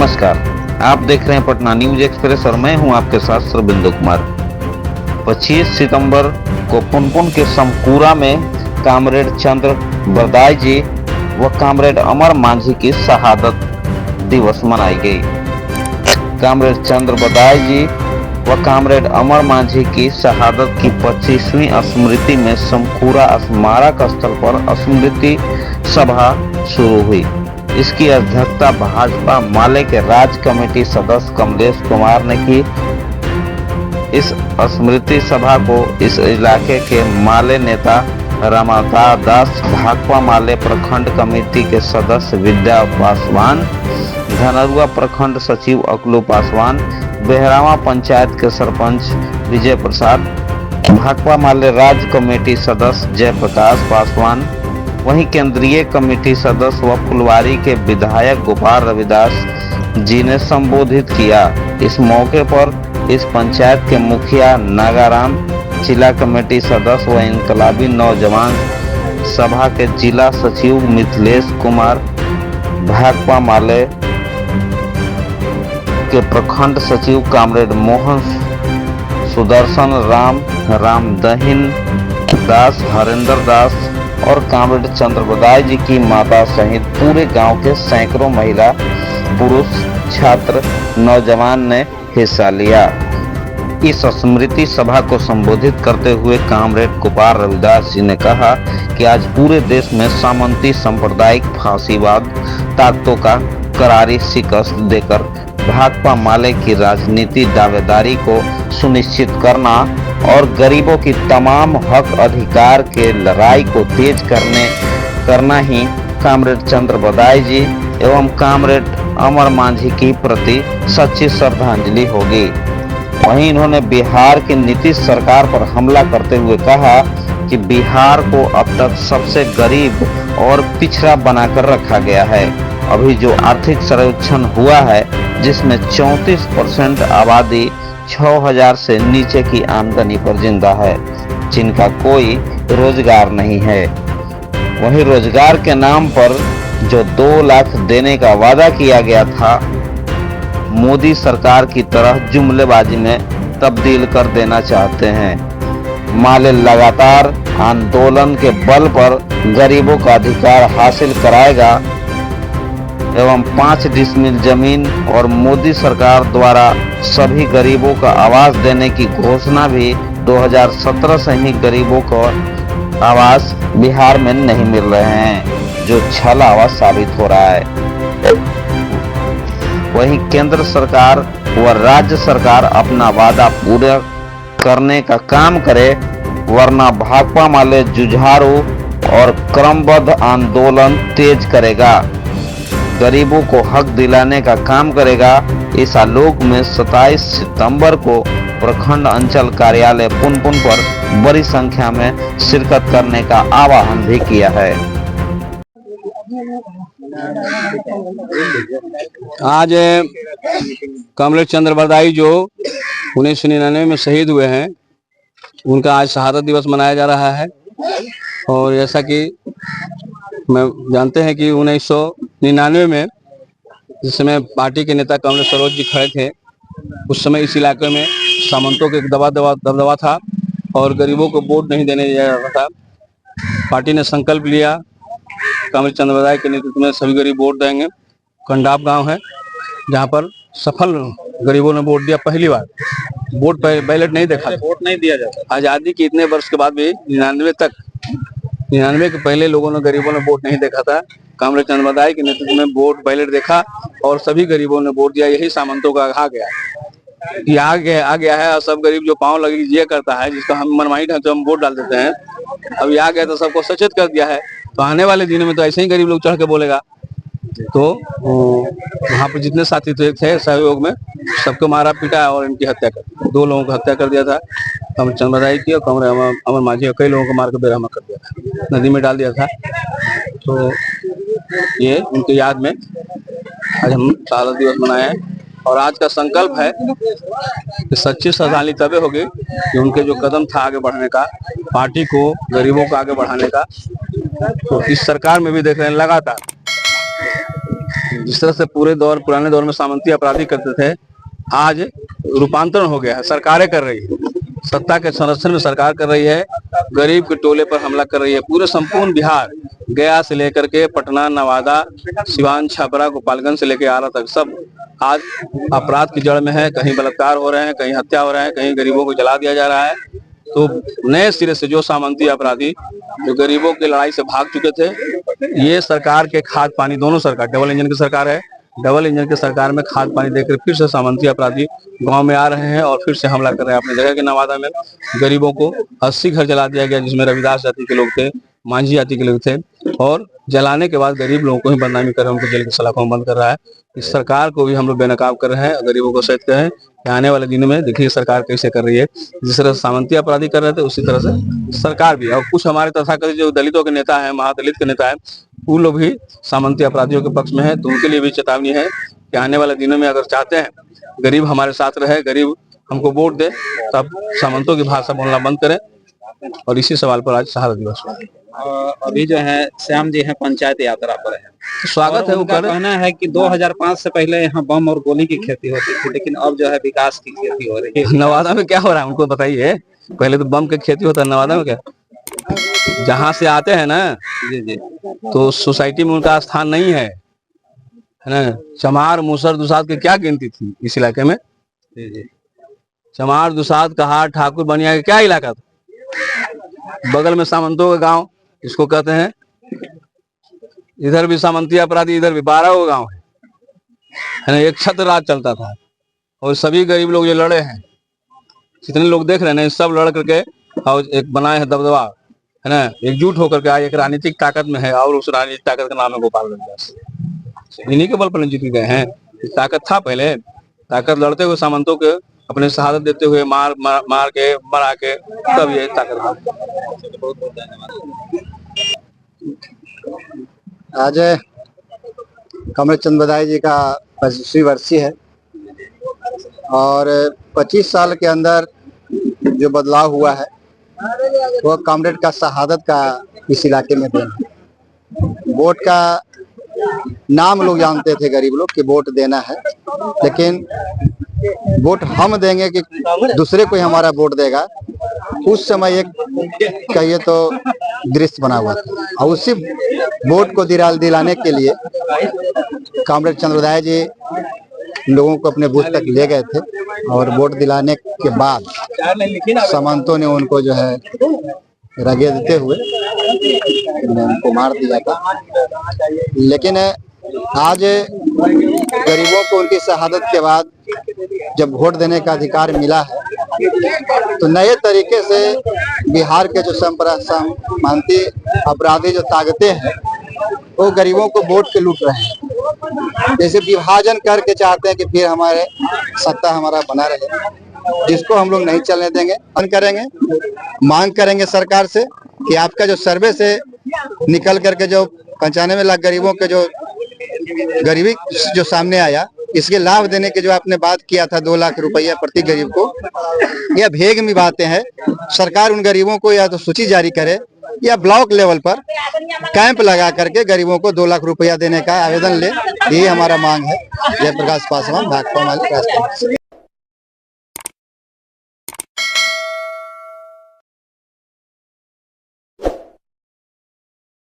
नमस्कार, आप देख रहे हैं पटना न्यूज एक्सप्रेस और मैं हूं आपके साथ सरबिंदु कुमार। 25 सितंबर को पुनपुन के समकूरा में कामरेड चंद्र बरदाई जी व कामरेड अमर मांझी की शहादत दिवस मनाई गई। कामरेड चंद्र बरदाई जी व कामरेड अमर मांझी की शहादत की 25वीं स्मृति में समकूरा स्मारक स्थल पर स्मृति सभा शुरू हुई। इसकी अध्यक्षता भाजपा माले के राज्य कमेटी सदस्य कमलेश कुमार ने की। इस स्मृति सभा को इस इलाके के माले नेता रामावतार दास, भाकपा माले प्रखंड कमेटी के सदस्य विद्या पासवान, धनरुआ प्रखंड सचिव अकलू पासवान, बेहरावा पंचायत के सरपंच विजय प्रसाद, भाकपा माले राज्य कमेटी सदस्य जयप्रकाश पासवान, वहीं केंद्रीय कमेटी सदस्य व फुलवारी के विधायक गोपाल रविदास जी ने संबोधित किया। इस मौके पर इस पंचायत के मुखिया नागाराम, जिला कमेटी सदस्य व इनकलाबी नौजवान सभा के जिला सचिव मिथिलेश कुमार, भाकपा माले के प्रखंड सचिव कामरेड मोहन सुदर्शन राम दहीन दास, हरेंद्र दास और कामरेड चंद्र बरदाई जी की माता सहित पूरे गांव के सैकड़ों महिला, पुरुष, छात्र, नौजवान ने हिस्सा लिया। इस स्मृति सभा को संबोधित करते हुए कामरेड गोपाल रविदास जी ने कहा कि आज पूरे देश में सामंती सांप्रदायिक फांसीवाद ताकतों का करारी शिकस्त देकर भाकपा माले की राजनीति दावेदारी को सुनिश्चित करना और गरीबों की तमाम हक अधिकार के लड़ाई को तेज करना ही कामरेड चंद्र बरदाई जी एवं कामरेड अमर मांझी की प्रति सच्ची श्रद्धांजलि होगी। वहीं इन्होंने बिहार की नीतीश सरकार पर हमला करते हुए कहा कि बिहार को अब तक सबसे गरीब और पिछड़ा बनाकर रखा गया है। अभी जो आर्थिक सर्वेक्षण हुआ है जिसमें 34% आबादी 6000 से नीचे की आमदनी पर जिंदा है, जिनका कोई रोजगार नहीं है। वहीं रोजगार के नाम पर जो 2 लाख देने का वादा किया गया था, मोदी सरकार की तरह जुमलेबाजी में तब्दील कर देना चाहते हैं। माले लगातार आंदोलन के बल पर गरीबों का अधिकार हासिल कराएगा एवं 5 डिसमिल जमीन और मोदी सरकार द्वारा सभी गरीबों का आवास देने की घोषणा भी 2017 से ही गरीबों को आवास बिहार में नहीं मिल रहे हैं, जो छलावा साबित हो रहा है। वहीं केंद्र सरकार व राज्य सरकार अपना वादा पूरा करने का काम करे, वरना भाकपा माले जुझारू और क्रमबद्ध आंदोलन तेज करेगा, गरीबों को हक दिलाने का काम करेगा। इस आलोक में 27 सितंबर को प्रखंड अंचल कार्यालय पुनपुन पर बड़ी संख्या में शिरकत करने का आह्वान भी किया है। आज कामरेड चंद्र बरदाई जो 1999 में शहीद हुए हैं, उनका आज शहादत दिवस मनाया जा रहा है। और जैसा कि मैं जानते हैं कि 1999 में जिस समय पार्टी के नेता कमलेश सरोज जी खड़े थे, उस समय इस इलाके में सामंतों के दबदबा था और गरीबों को वोट नहीं देने दिया जाता था। पार्टी ने संकल्प लिया, कामरेड चंद्र बरदाई के नेतृत्व में सभी गरीब वोट देंगे। कंडाप गांव है जहां पर सफल गरीबों ने वोट दिया। पहली बार वोट बैलेट नहीं देखा, वोट नहीं दिया जाता। आजादी के इतने वर्ष के बाद भी 99 के पहले लोगों ने, गरीबों ने वोट नहीं देखा था। कामरेड चंद्र बरदाई के नेतृत्व में वोट बैलेट देखा और सभी गरीबों ने वोट दिया। यही सामंतों का आ गया है। और सब गरीब जो पांव लगी ये करता है, जिसका हम मनमानी ढंग से हम वोट डाल देते हैं, अब ये आ गया तो सबको सचेत कर दिया है। तो आने वाले दिनों में तो ऐसे ही गरीब लोग चढ़ के बोलेगा। तो वहाँ पर जितने साथी थे सहयोग में सबको मारा पीटा और इनकी हत्या कर दी। 2 लोगों को हत्या कर दिया था, कामरेड चंद्र बरदाई की और कामरेड अमर मांझी, और कई लोगों को मार के बेरहमा कर दिया था, नदी में डाल दिया था। तो ये उनकी याद में आज हम शहादत दिवस मनाए हैं। और आज का संकल्प है कि सच्ची श्रद्धांजलि तभी होगी कि उनके जो कदम था आगे बढ़ने का, पार्टी को, गरीबों को आगे बढ़ाने का, तो इस सरकार में भी देख रहे हैं लगातार जिस तरह से पुराने दौर में सामंती अपराधी करते थे, आज रूपांतरण हो गया है। सरकारें कर रही है, सत्ता के संरक्षण में सरकार कर रही है, गरीब के टोले पर हमला कर रही है। पूरे संपूर्ण बिहार, गया से लेकर के पटना, नवादा, सिवान, छपरा, गोपालगंज से लेकर आरा तक सब आज अपराध की जड़ में है। कहीं बलात्कार हो रहे हैं, कहीं हत्या हो रहे हैं, कहीं गरीबों को जला दिया जा रहा है। तो नए सिरे से जो सामंती अपराधी जो गरीबों की लड़ाई से भाग चुके थे, ये सरकार के खाद पानी, दोनों सरकार, डबल इंजन की सरकार है, डबल इंजन की सरकार में खाद पानी देकर फिर से सामंती अपराधी गांव में आ रहे हैं और फिर से हमला कर रहे हैं। अपनी जगह के नवादा में गरीबों को 80 घर जला दिया गया, जिसमें रविदास जाति के लोग थे, मांझी जाति के लोग थे, और जलाने के बाद गरीब लोगों को ही बदनामी कर रहे हैं, उनको जेल की सलाखों में बंद कर रहा है। इस सरकार को भी हम लोग बेनकाब कर रहे हैं, गरीबों को सहित कहें कि आने वाले दिनों में देखिए सरकार कैसे कर रही है। जिस तरह से सामंती अपराधी कर रहे थे, उसी तरह से सरकार भी। और कुछ हमारे तथाकथित जो दलितों के नेता है, महादलित के नेता है, वो लोग भी सामंती अपराधियों के पक्ष में है। तो उनके लिए भी चेतावनी है कि आने वाले दिनों में अगर चाहते हैं गरीब हमारे साथ रहे, गरीब हमको वोट दे, तब सामंतों की भाषा बोलना बंद करें। और इसी सवाल पर आज शहादत दिवस हुआ। अभी जो है श्याम जी है पंचायत यात्रा पर है, तो स्वागत है। उनका कहना है कि 2005 से पहले यहाँ बम और गोली की खेती होती थी, लेकिन अब जो है विकास की खेती हो रही है। नवादा में क्या हो रहा है उनको बताइए। पहले तो बम की खेती होता है, नवादा में क्या? जहाँ से आते हैं ना जी जी, तो सोसाइटी में उनका स्थान नहीं है ना। चमार, मुसर, दुसाद की क्या गिनती थी इस इलाके में? जी जी, चमार, दुसाद, कहार, ठाकुर, बनिया का क्या इलाका था? बगल में सामंतों का गांव, इसको कहते हैं। इधर भी सामंती अपराधी, इधर भी 12 गांव है ना। एक छत्र राज चलता था और सभी गरीब लोग जो लड़े हैं, जितने लोग देख रहे हैं, सब लड़ करके और एक बनाए हैं दबदबा, है ना, एकजुट होकर के आए, एक राजनीतिक ताकत में है। और उस राजनीतिक ताकत का नाम है गोपालगंज। इन्हीं के बल पर जीत गए हैं। ताकत था पहले, ताकत लड़ते हुए सामंतों के अपने शहादत देते हुए मार के मरा के, तब ये ताकत था। बहुत बहुत धन्यवाद। आज कमरेड चंद बदाई जी का 25वीं वर्षी है और 25 साल के अंदर जो बदलाव हुआ है वो कमरेड का शहादत का इस इलाके में देना है। वोट का नाम लोग जानते थे, गरीब लोग, कि वोट देना है, लेकिन वोट हम देंगे कि दूसरे कोई हमारा वोट देगा, उस समय एक कहिए तो दृश्य बना हुआ था। और उसी वोट को दिलाने के लिए कमरेड चंद्रदाय जी लोगों को अपने बूथ तक ले गए थे और वोट दिलाने के बाद सामंतों ने उनको जो है रगे देते हुए उनको मार दिया था। लेकिन आज गरीबों को उनकी शहादत के बाद जब वोट देने का अधिकार मिला है, तो नए तरीके से बिहार के जो सामंती अपराधी जो ताकतें हैं, वो गरीबों को वोट के लूट रहे हैं। जैसे विभाजन करके चाहते हैं कि फिर हमारे सत्ता हमारा बना रहे, जिसको हम लोग नहीं चलने देंगे। मांग करेंगे सरकार से कि आपका जो सर्वे से निकल करके जो 95 लाख गरीबों के जो गरीबी जो सामने आया, इसके लाभ देने के जो आपने बात किया था 2 लाख रुपया प्रति गरीब को, यह भेग में बातें हैं। सरकार उन गरीबों को या तो सूची जारी करे या ब्लॉक लेवल पर कैंप लगा करके गरीबों को 2 लाख रुपया देने का आवेदन ले। यही हमारा मांग है। जयप्रकाश पासवान, भाकपा माली, राजस्थान।